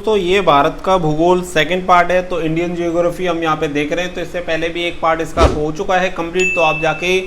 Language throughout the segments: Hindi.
तो ये भारत का भूगोल सेकंड पार्ट है। तो इंडियन जियोग्राफी हम यहाँ पे देख रहे हैं। तो इससे पहले भी एक पार्ट इसका हो चुका है कंप्लीट, तो आप जाके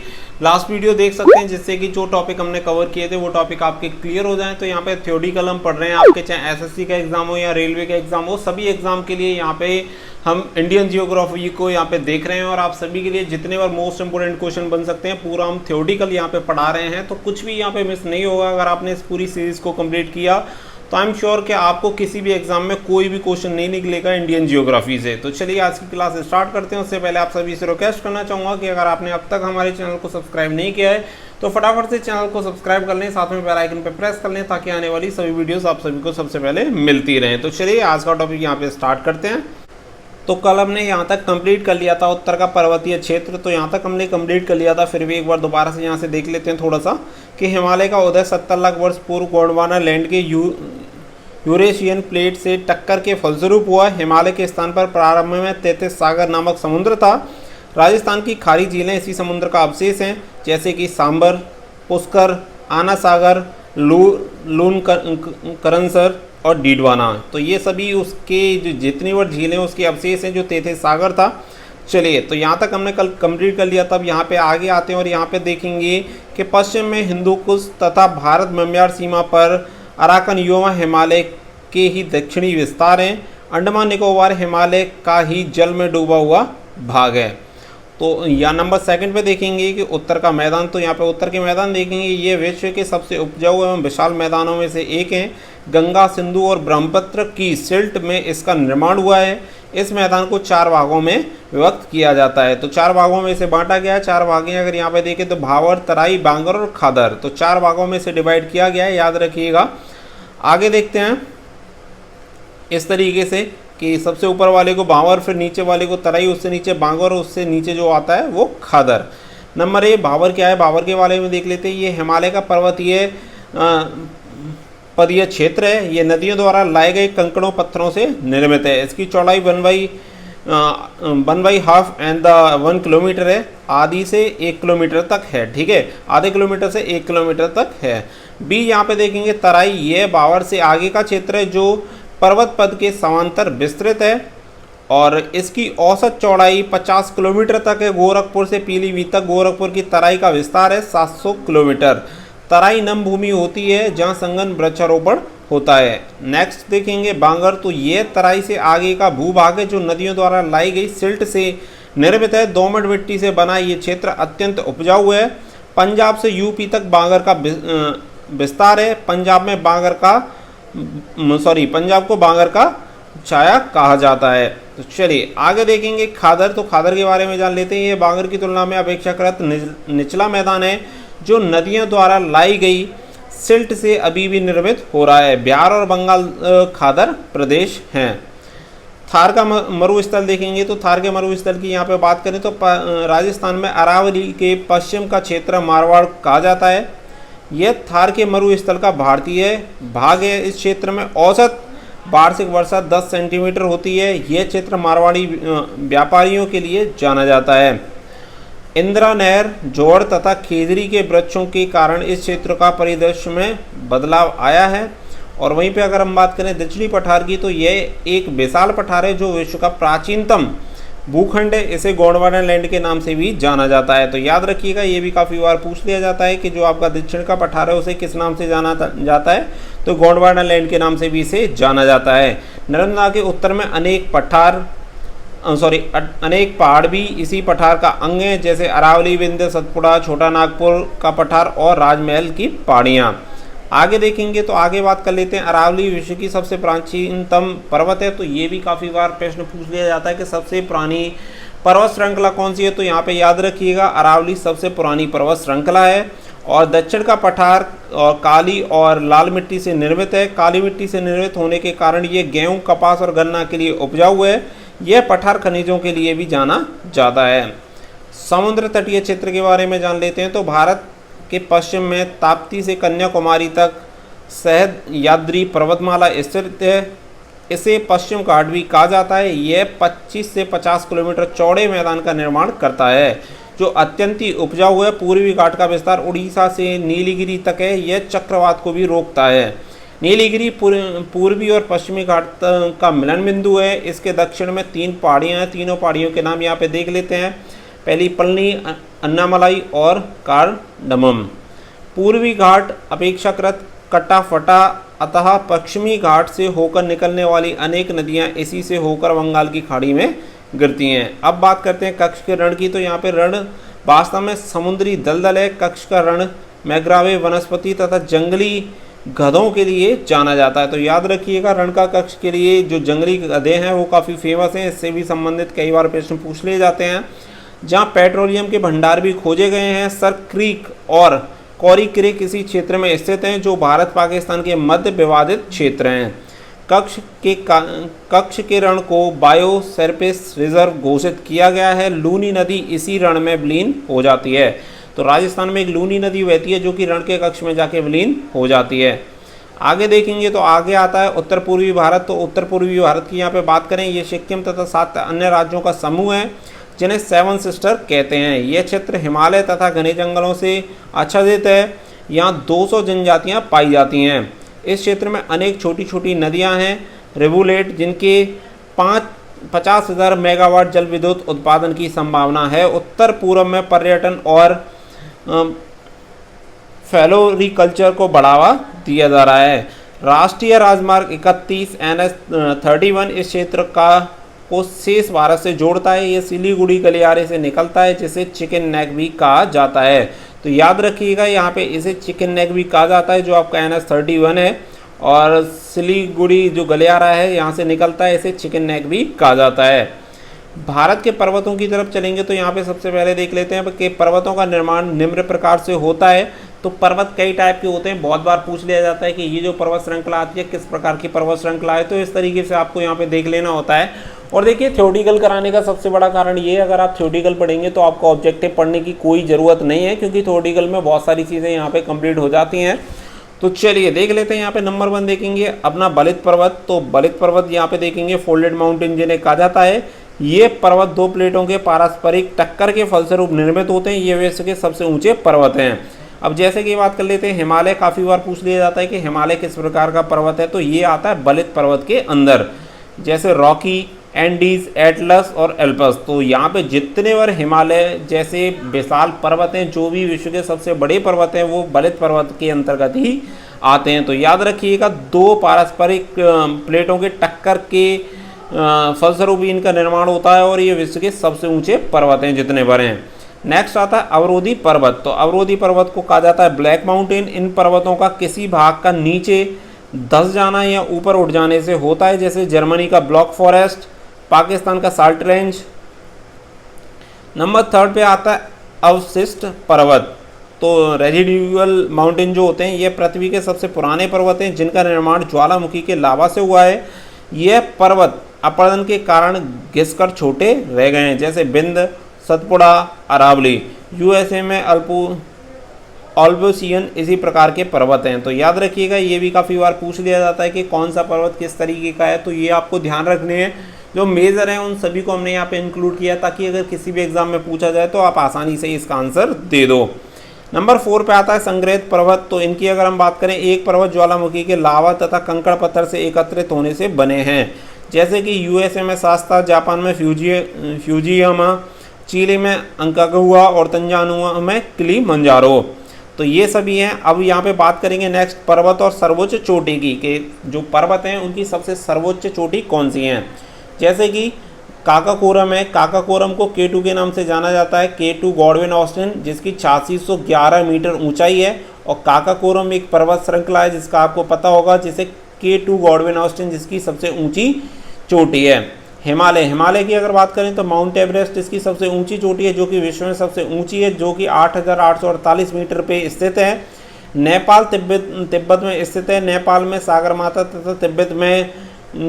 लास्ट वीडियो देख सकते हैं, जिससे कि जो टॉपिक हमने कवर किए थे वो टॉपिक आपके क्लियर हो जाए। तो यहाँ पे थ्योरेटिकल हम पढ़ रहे हैं, आपके चाहे एसएससी का एग्जाम हो या रेलवे का एग्जाम हो, सभी एग्जाम के लिए यहाँ पे हम इंडियन जियोग्राफी को यहाँ पे देख रहे हैं। और आप सभी के लिए जितने बार मोस्ट इंपोर्टेंट क्वेश्चन बन सकते हैं पूरा हम थ्योरेटिकल यहाँ पे पढ़ा रहे हैं। तो कुछ भी यहाँ पे मिस नहीं होगा अगर आपने इस पूरी सीरीज को कंप्लीट किया, तो आई एम श्योर कि आपको किसी भी एग्जाम में कोई भी क्वेश्चन नहीं निकलेगा इंडियन जियोग्राफी से। तो चलिए आज की क्लास स्टार्ट करते हैं। उससे पहले आप सभी से रिक्वेस्ट करना चाहूँगा कि अगर आपने अब तक हमारे चैनल को सब्सक्राइब नहीं किया है तो फटाफट से चैनल को सब्सक्राइब कर लें, साथ में बेल आइकन पर प्रेस कर लें, ताकि आने वाली सभी वीडियोस आप सभी को सबसे पहले मिलती रहें। तो चलिए आज का टॉपिक यहाँ पे स्टार्ट करते हैं। तो कल हमने यहाँ तक कंप्लीट कर लिया था उत्तर का पर्वतीय क्षेत्र, तो यहाँ तक हमने कंप्लीट कर लिया था। फिर भी एक बार दोबारा से यहाँ से देख लेते हैं थोड़ा सा कि हिमालय का उदय 70 लाख वर्ष पूर्व गोंडवाना लैंड के यूरेशियन प्लेट से टक्कर के फलस्वरूप हुआ। हिमालय के स्थान पर प्रारंभ में 33 सागर नामक समुद्र था। राजस्थान की खारी झीलें इसी समुद्र का अवशेष हैं, जैसे कि सांबर, पुष्कर, आना सागर, लून करनसर और डीडवाना। तो ये सभी उसके जो जितनी बार झीलें उसके अवशेष हैं, जो 33 सागर था। चलिए, तो यहाँ तक हमने कल कंप्लीट कर लिया। तब यहाँ पे आगे आते हैं और यहाँ पे देखेंगे कि पश्चिम में हिंदू कुश तथा भारत म्यांमार सीमा पर अराकन योमा हिमालय के ही दक्षिणी विस्तार हैं। अंडमान निकोबार हिमालय का ही जल में डूबा हुआ भाग है। तो यहाँ नंबर सेकंड पे देखेंगे कि उत्तर का मैदान। तो यहाँ पे उत्तर के मैदान देखेंगे, ये विश्व के सबसे उपजाऊ एवं विशाल मैदानों में से एक हैं। गंगा, सिंधु और ब्रह्मपुत्र की सिल्ट में इसका निर्माण हुआ है। इस मैदान को 4 भागों में विभक्त किया जाता है। तो 4 भागों में से बांटा गया है। 4 भागें अगर यहाँ पे देखें तो भावर, तराई, बांगर और खादर, तो 4 भागों में से डिवाइड किया गया है, याद रखिएगा। आगे देखते हैं इस तरीके से कि सबसे ऊपर वाले को भावर, फिर नीचे वाले को तराई, उससे नीचे बांगर और उससे नीचे जो आता है वो खादर। नंबर 1 भावर क्या है, भावर के बारे में देख लेते हैं। ये हिमालय का पर्वतीय पदीय क्षेत्र है। ये नदियों द्वारा लाए गए कंकड़ों पत्थरों से निर्मित है। इसकी चौड़ाई 1/2 एंड 1 किलोमीटर है। आधी से 1 किलोमीटर तक है, ठीक है, आधे किलोमीटर से 1 किलोमीटर तक है। बी यहाँ पे देखेंगे तराई, ये भावर से आगे का क्षेत्र है जो पर्वत पद के समांतर विस्तृत है और इसकी औसत चौड़ाई 50 किलोमीटर तक है। गोरखपुर से पीलीभीत तक गोरखपुर की तराई का विस्तार है 700 किलोमीटर। तराई नम भूमि होती है जहाँ संघन वृक्षारोपण होता है। नेक्स्ट देखेंगे बांगर, तो ये तराई से आगे का भूभाग है जो नदियों द्वारा लाई गई सिल्ट से निर्मित है। दोमट मिट्टी से बना ये क्षेत्र अत्यंत उपजाऊ है। पंजाब से यूपी तक बांगर का विस्तार है। पंजाब को बांगर का छाया कहा जाता है। तो चलिए आगे देखेंगे खादर। तो खादर के बारे में जान लेते हैं। ये बांगर की तुलना में अपेक्षाकृत निचला मैदान है जो नदियों द्वारा लाई गई सिल्ट से अभी भी निर्मित हो रहा है। बिहार और बंगाल खादर प्रदेश हैं। थार का मरुस्थल देखेंगे, तो थार के मरुस्थल की यहाँ पे बात करें तो राजस्थान में अरावली के पश्चिम का क्षेत्र मारवाड़ कहा जाता है। यह थार के मरुस्थल का भारतीय भाग है। इस क्षेत्र में औसत वार्षिक वर्षा 10 सेंटीमीटर होती है। यह क्षेत्र मारवाड़ी व्यापारियों के लिए जाना जाता है। इंदिरा नहर, जोड़ तथा खेजरी के वृक्षों के कारण इस क्षेत्र का परिदृश्य में बदलाव आया है। और वहीं पे अगर हम बात करें दक्षिणी पठार की, तो यह एक विशाल पठार है जो विश्व का प्राचीनतम भूखंड है। इसे गोंडवाना लैंड के नाम से भी जाना जाता है। तो याद रखिएगा, ये भी काफ़ी बार पूछ लिया जाता है कि जो आपका दक्षिण का पठार है उसे किस नाम से जाना जाता है, तो गोंडवाना लैंड के नाम से भी इसे जाना जाता है। नर्मदा के उत्तर में अनेक पहाड़ भी इसी पठार का अंग हैं, जैसे अरावली, विंध्य, सतपुड़ा, छोटा नागपुर का पठार और राजमहल की पहाड़ियाँ। आगे देखेंगे तो आगे बात कर लेते हैं। अरावली विश्व की सबसे प्राचीनतम पर्वत है। तो ये भी काफ़ी बार प्रश्न पूछ लिया जाता है कि सबसे पुरानी पर्वत श्रृंखला कौन सी है, तो यहाँ पे याद रखिएगा अरावली सबसे पुरानी पर्वत श्रृंखला है। और दक्षिण का पठार और काली और लाल मिट्टी से निर्मित है। काली मिट्टी से निर्मित होने के कारण ये गेहूँ, कपास और गन्ना के लिए उपजाऊ है। यह पठार खनिजों के लिए भी जाना जाता है। समुद्र तटीय क्षेत्र के बारे में जान लेते हैं। तो भारत के पश्चिम में ताप्ती से कन्याकुमारी तक सह्याद्री पर्वतमाला स्थित है। इसे पश्चिम घाट भी कहा जाता है। यह 25 से 50 किलोमीटर चौड़े मैदान का निर्माण करता है जो अत्यंत ही उपजाऊ है। पूर्वी घाट का विस्तार उड़ीसा से नीलगिरी तक है। यह चक्रवात को भी रोकता है। नीलगिरी पूर्वी और पश्चिमी घाट का मिलन बिंदु है। इसके दक्षिण में 3 पहाड़ियाँ हैं, तीनों पहाड़ियों के नाम यहाँ पे देख लेते हैं। पहली पलनी, अन्नामलाई और कार्डमम। पूर्वी घाट अपेक्षाकृत कटा फटा, अतः पश्चिमी घाट से होकर निकलने वाली अनेक नदियाँ इसी से होकर बंगाल की खाड़ी में गिरती हैं। अब बात करते हैं कच्छ के रण की। तो यहाँ पे रण वास्तव में समुद्री दलदल है। कच्छ का रण मैग्रावे वनस्पति तथा जंगली गधों के लिए जाना जाता है। तो याद रखिएगा, रण का कच्छ के लिए जो जंगली गधे हैं वो काफ़ी फेमस हैं। इससे भी संबंधित कई बार प्रश्न पूछ लिए जाते हैं। जहाँ पेट्रोलियम के भंडार भी खोजे गए हैं। सर क्रीक और कौरी क्रीक इसी क्षेत्र में स्थित हैं, जो भारत पाकिस्तान के मध्य विवादित क्षेत्र हैं। कच्छ के रण को बायोस्फीयर रिजर्व घोषित किया गया है। लूनी नदी इसी रण में विलीन हो जाती है। तो राजस्थान में एक लूनी नदी बहती है जो कि रण के कच्छ में जाके विलीन हो जाती है। आगे देखेंगे तो आगे आता है उत्तर पूर्वी भारत। तो उत्तर पूर्वी भारत की यहाँ पे बात करें, ये सिक्किम तथा 7 अन्य राज्यों का समूह है जिन्हें 7 सिस्टर कहते हैं। यह क्षेत्र हिमालय तथा घने जंगलों से आच्छादित है। यहाँ 200 जनजातियाँ पाई जाती हैं। इस क्षेत्र में अनेक छोटी छोटी नदियाँ हैं, रिवुलेट, जिनके 50,000 मेगावाट जल विद्युत उत्पादन की संभावना है। उत्तर पूर्व में पर्यटन और फ्लोरिकल्चर को बढ़ावा दिया जा रहा है। राष्ट्रीय राजमार्ग 31 NH 31 इस क्षेत्र को शेष भारत से जोड़ता है। ये सिलीगुड़ी गलियारे से निकलता है, जिसे चिकन नेक भी कहा जाता है। तो याद रखिएगा, यहाँ पे इसे चिकन नेक भी कहा जाता है, जो आपका NH 31 है। और सिलीगुड़ी जो गलियारा है यहाँ से निकलता है, इसे चिकन नेक भी कहा जाता है। भारत के पर्वतों की तरफ चलेंगे तो यहाँ पे सबसे पहले देख लेते हैं कि पर्वतों का निर्माण निम्न प्रकार से होता है। तो पर्वत कई टाइप के होते हैं। बहुत बार पूछ लिया जाता है कि ये जो पर्वत श्रृंखला आती है किस प्रकार की पर्वत श्रृंखला है। तो इस तरीके से आपको यहाँ पे देख लेना होता है। और देखिए, थ्योरेटिकल कराने का सबसे बड़ा कारण ये है, अगर आप थ्योरेटिकल पढ़ेंगे तो आपको ऑब्जेक्टिव पढ़ने की कोई ज़रूरत नहीं है, क्योंकि थ्योरेटिकल में बहुत सारी चीज़ें यहाँ पे कंप्लीट हो जाती हैं। तो चलिए देख लेते हैं। यहाँ पे नंबर 1 देखेंगे अपना बलित पर्वत। तो बलित पर्वत यहाँ पे देखेंगे फोल्डेड माउंटेन जिन्हें कहा जाता है। ये पर्वत 2 प्लेटों के पारस्परिक टक्कर के फलस्वरूप निर्मित होते हैं। ये विश्व के सबसे ऊंचे पर्वत हैं। अब जैसे कि बात कर लेते हैं हिमालय, काफ़ी बार पूछ लिया जाता है कि हिमालय किस प्रकार का पर्वत है। तो ये आता है बलित पर्वत के अंदर, जैसे रॉकी, एंडीज, एटलस और एल्पस। तो यहाँ पे जितने बार हिमालय जैसे विशाल पर्वत हैं, जो भी विश्व के सबसे बड़े पर्वत हैं, वो बलित पर्वत के अंतर्गत ही आते हैं। तो याद रखिएगा, 2 पारस्परिक प्लेटों के टक्कर के फलस्वरूप इनका निर्माण होता है और ये विश्व के सबसे ऊंचे पर्वत हैं जितने बार हैं। नेक्स्ट आता है अवरोधी पर्वत। तो अवरोधी पर्वत को कहा जाता है ब्लैक माउंटेन। इन पर्वतों का किसी भाग का नीचे धंस जाना या ऊपर उठ जाने से होता है, जैसे जर्मनी का ब्लॉक फॉरेस्ट, पाकिस्तान का साल्ट रेंज। नंबर 3 पे आता है अवशिष्ट पर्वत। तो रेजिडुअल माउंटेन जो होते हैं, ये पृथ्वी के सबसे पुराने पर्वत हैं जिनका निर्माण ज्वालामुखी के लावा से हुआ है। यह पर्वत अपरदन के कारण घिसकर छोटे रह गए हैं, जैसे बिंद, सतपुड़ा, अरावली। USA में ऑल्बोसियन इसी प्रकार के पर्वत हैं। तो याद रखिएगा, ये भी काफ़ी बार पूछ लिया जाता है कि कौन सा पर्वत किस तरीके का है। तो ये आपको ध्यान रखने हैं। जो मेजर हैं उन सभी को हमने यहाँ पे इंक्लूड किया, ताकि अगर किसी भी एग्जाम में पूछा जाए तो आप आसानी से इसका आंसर दे दो। नंबर 4 पे आता है संग्रहित पर्वत। तो इनकी अगर हम बात करें, एक पर्वत ज्वालामुखी के लावा तथा कंकड़ पत्थर से एकत्रित होने से बने हैं, जैसे कि USA में शास्ता, जापान में फ्यूजियामा, चिली में अंकागुआ और तंजानुआ में किलिमंजारो। तो ये सभी हैं। अब यहाँ पे बात करेंगे नेक्स्ट पर्वत और सर्वोच्च चोटी की, कि जो पर्वत हैं उनकी सबसे सर्वोच्च चोटी कौन सी हैं। जैसे कि काकाकोरम है। काकाकोरम को K2 के नाम से जाना जाता है, K2 गॉडविन ऑस्टिन, जिसकी 8611 मीटर ऊंचाई है। और काकाकोरम एक पर्वत श्रृंखला है जिसका आपको पता होगा, जिसे K2 गॉडविन ऑस्टिन जिसकी सबसे ऊंची चोटी है। हिमालय की अगर बात करें तो माउंट एवरेस्ट इसकी सबसे ऊंची चोटी है, जो कि विश्व में सबसे ऊंची है, जो कि 8848 मीटर पे स्थित है। नेपाल तिब्बत में स्थित है। नेपाल में सागरमाथा तथा तिब्बत में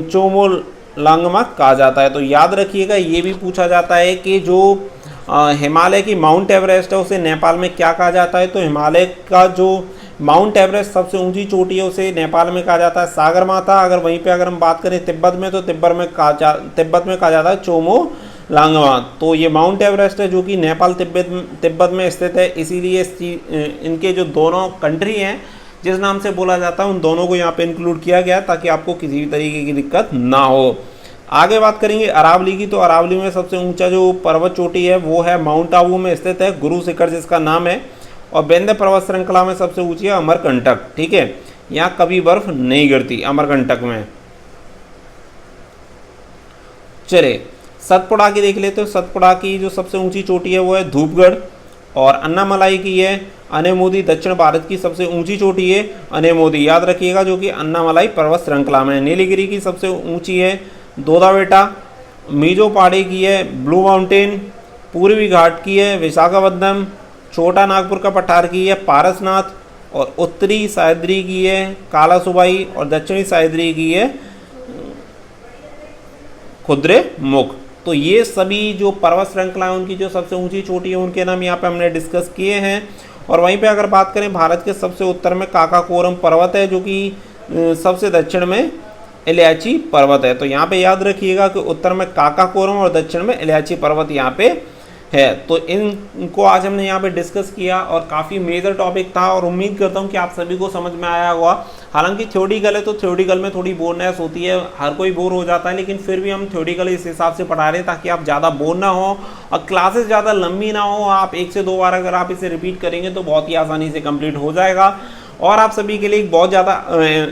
चोमोलांगमा कहा जाता है। तो याद रखिएगा, ये भी पूछा जाता है कि जो हिमालय की माउंट एवरेस्ट है उसे नेपाल में क्या कहा जाता है। तो हिमालय का जो माउंट एवरेस्ट सबसे ऊंची चोटी है उसे नेपाल में कहा जाता है सागरमाथा। अगर वहीं पे अगर हम बात करें तिब्बत में, तो तिब्बत में कहा जाता है चोमोलांगमा। तो ये माउंट एवरेस्ट है जो कि नेपाल तिब्बत में स्थित है। इसीलिए इनके जो दोनों कंट्री हैं जिस नाम से बोला जाता है उन दोनों को यहाँ पे इंक्लूड किया गया ताकि आपको किसी भी तरीके की दिक्कत ना हो। आगे बात करेंगे अरावली की, तो अरावली में सबसे ऊंचा जो पर्वत चोटी है वो है माउंट आबू में स्थित है, गुरु शिखर जिसका नाम है। और विंध्य पर्वत श्रृंखला में सबसे ऊंची है अमरकंटक, ठीक है, यहाँ कभी बर्फ नहीं गिरती अमरकंटक में। चले सतपुड़ा की देख लेते हो। सतपुड़ा की जो सबसे ऊंची चोटी है वो है धूपगढ़। और अन्नामलाई की है अनेमोदी, दक्षिण भारत की सबसे ऊंची चोटी है अनेमोदी, याद रखिएगा, जो कि अन्नामलाई पर्वत श्रृंखला में। नीलगिरी की सबसे ऊंची है दोदाबेटा। मीजो पहाड़ी की है ब्लू माउंटेन। पूर्वी घाट की है विशाखापत्तनम। छोटा नागपुर का पठार की है पारसनाथ। और उत्तरी सह्याद्री की है कालासुबाई। और दक्षिणी सह्याद्री की है कुद्रेमुख। तो ये सभी जो पर्वत श्रृंखला है उनकी जो सबसे ऊंची चोटी है उनके नाम यहाँ पे हमने डिस्कस किए हैं। और वहीं पे अगर बात करें भारत के सबसे उत्तर में काकाकोरम पर्वत है, जो कि सबसे दक्षिण में एलियाची पर्वत है। तो यहाँ पे याद रखिएगा कि उत्तर में काकाकोरम और दक्षिण में एलियाची पर्वत यहाँ पे है। तो इनको आज हमने यहाँ पे डिस्कस किया और काफ़ी मेजर टॉपिक था और उम्मीद करता हूँ कि आप सभी को समझ में आया होगा। हालांकि थ्योरेटिकल है तो थ्योरेटिकल में थोड़ी बोरनेस होती है, हर कोई बोर हो जाता है, लेकिन फिर भी हम थ्योरेटिकल इस हिसाब से पढ़ा रहे हैं ताकि आप ज़्यादा बोर ना हो और क्लासेस ज़्यादा लंबी ना हो। आप 1 से 2 बार अगर आप इसे रिपीट करेंगे तो बहुत ही आसानी से कंप्लीट हो जाएगा। और आप सभी के लिए एक बहुत ज़्यादा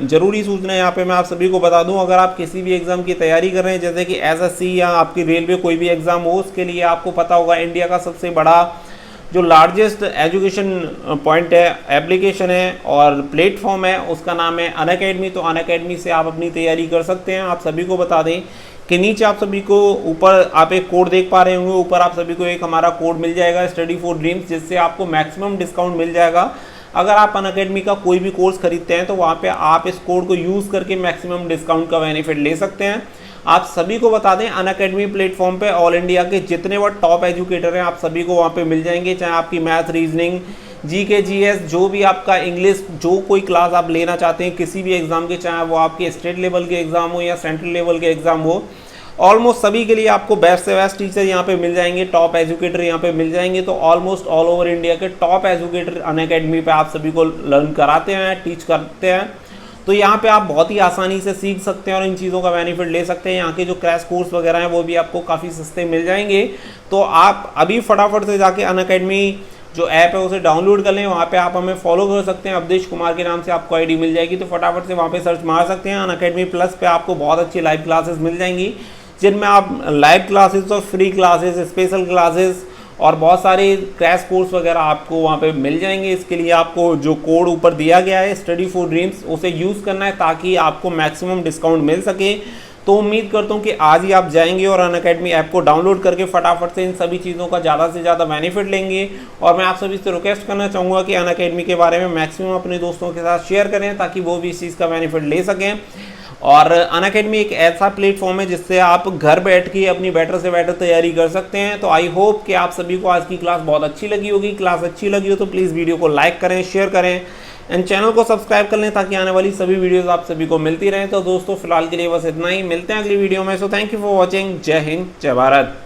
ज़रूरी सूचना यहाँ पे मैं आप सभी को बता दूं, अगर आप किसी भी एग्ज़ाम की तैयारी कर रहे हैं जैसे कि एसएससी या आपकी रेलवे कोई भी एग्ज़ाम हो, उसके लिए आपको पता होगा इंडिया का सबसे बड़ा जो लार्जेस्ट एजुकेशन पॉइंट है, एप्लीकेशन है और प्लेटफॉर्म है, उसका नाम है अनअकैडमी। तो अनअकैडमी से आप अपनी तैयारी कर सकते हैं। आप सभी को बता दें कि नीचे आप सभी को ऊपर आप एक कोड देख पा रहे होंगे, ऊपर आप सभी को एक हमारा कोड मिल जाएगा स्टडी फॉर ड्रीम्स, जिससे आपको मैक्सिमम डिस्काउंट मिल जाएगा। अगर आप अनअकैडमी का कोई भी कोर्स खरीदते हैं तो वहाँ पे आप इस कोड को यूज़ करके मैक्सिमम डिस्काउंट का बेनिफिट ले सकते हैं। आप सभी को बता दें अनअकैडमी प्लेटफॉर्म पे ऑल इंडिया के जितने वो टॉप एजुकेटर हैं आप सभी को वहाँ पे मिल जाएंगे, चाहे आपकी मैथ, रीजनिंग, जीके, जीएस, जो भी आपका इंग्लिश, जो कोई क्लास आप लेना चाहते हैं किसी भी एग्जाम के, चाहे वो आपके स्टेट लेवल के एग्जाम हो या सेंट्रल लेवल के एग्जाम हो, ऑलमोस्ट सभी के लिए आपको बेस्ट से बेस्ट टीचर यहाँ पे मिल जाएंगे, टॉप एजुकेटर यहाँ पे मिल जाएंगे। तो ऑलमोस्ट ऑल ओवर इंडिया के टॉप एजुकेटर अनअकैडमी पे आप सभी को लर्न कराते हैं, टीच करते हैं। तो यहाँ पे आप बहुत ही आसानी से सीख सकते हैं और इन चीज़ों का बेनिफिट ले सकते हैं। यहाँ के जो क्रैश कोर्स वगैरह हैं वो भी आपको काफ़ी सस्ते मिल जाएंगे। तो आप अभी फटाफट से जाके अनअकैडमी जो ऐप है उसे डाउनलोड कर लें। वहाँ पे आप हमें फॉलो कर सकते हैं, अवधेश कुमार के नाम से आपको आईडी मिल जाएगी। तो फटाफट से वहाँ पे सर्च मार सकते हैं। अनअकैडमी प्लस पे आपको बहुत अच्छी लाइव क्लासेस मिल जाएंगी, जिनमें आप लाइव क्लासेस और फ्री क्लासेस, स्पेशल क्लासेस और बहुत सारे क्रैश कोर्स वगैरह आपको वहाँ पे मिल जाएंगे। इसके लिए आपको जो कोड ऊपर दिया गया है स्टडी फॉर ड्रीम्स, उसे यूज़ करना है ताकि आपको मैक्सिमम डिस्काउंट मिल सके। तो उम्मीद करता हूँ कि आज ही आप जाएंगे और अनअकैडमी ऐप को डाउनलोड करके फटाफट से इन सभी चीज़ों का ज़्यादा से ज़्यादा बेनिफिट लेंगे। और मैं आप सभी से रिक्वेस्ट करना चाहूँगा कि अनअकैडमी के बारे में मैक्सिमम अपने दोस्तों के साथ शेयर करें ताकि वो भी इस चीज़ का बेनिफिट ले सकें। और अनअकैडमी एक ऐसा प्लेटफॉर्म है जिससे आप घर बैठ के अपनी बेटर से बेटर तैयारी कर सकते हैं। तो आई होप कि आप सभी को आज की क्लास बहुत अच्छी लगी होगी। क्लास अच्छी लगी हो तो प्लीज़ वीडियो को लाइक करें, शेयर करें एंड चैनल को सब्सक्राइब कर लें ताकि आने वाली सभी वीडियोस आप सभी को मिलती रहें। तो दोस्तों फिलहाल के लिए बस इतना ही, मिलते हैं अगली वीडियो में। So thank you for watching. जय हिंद, जय भारत।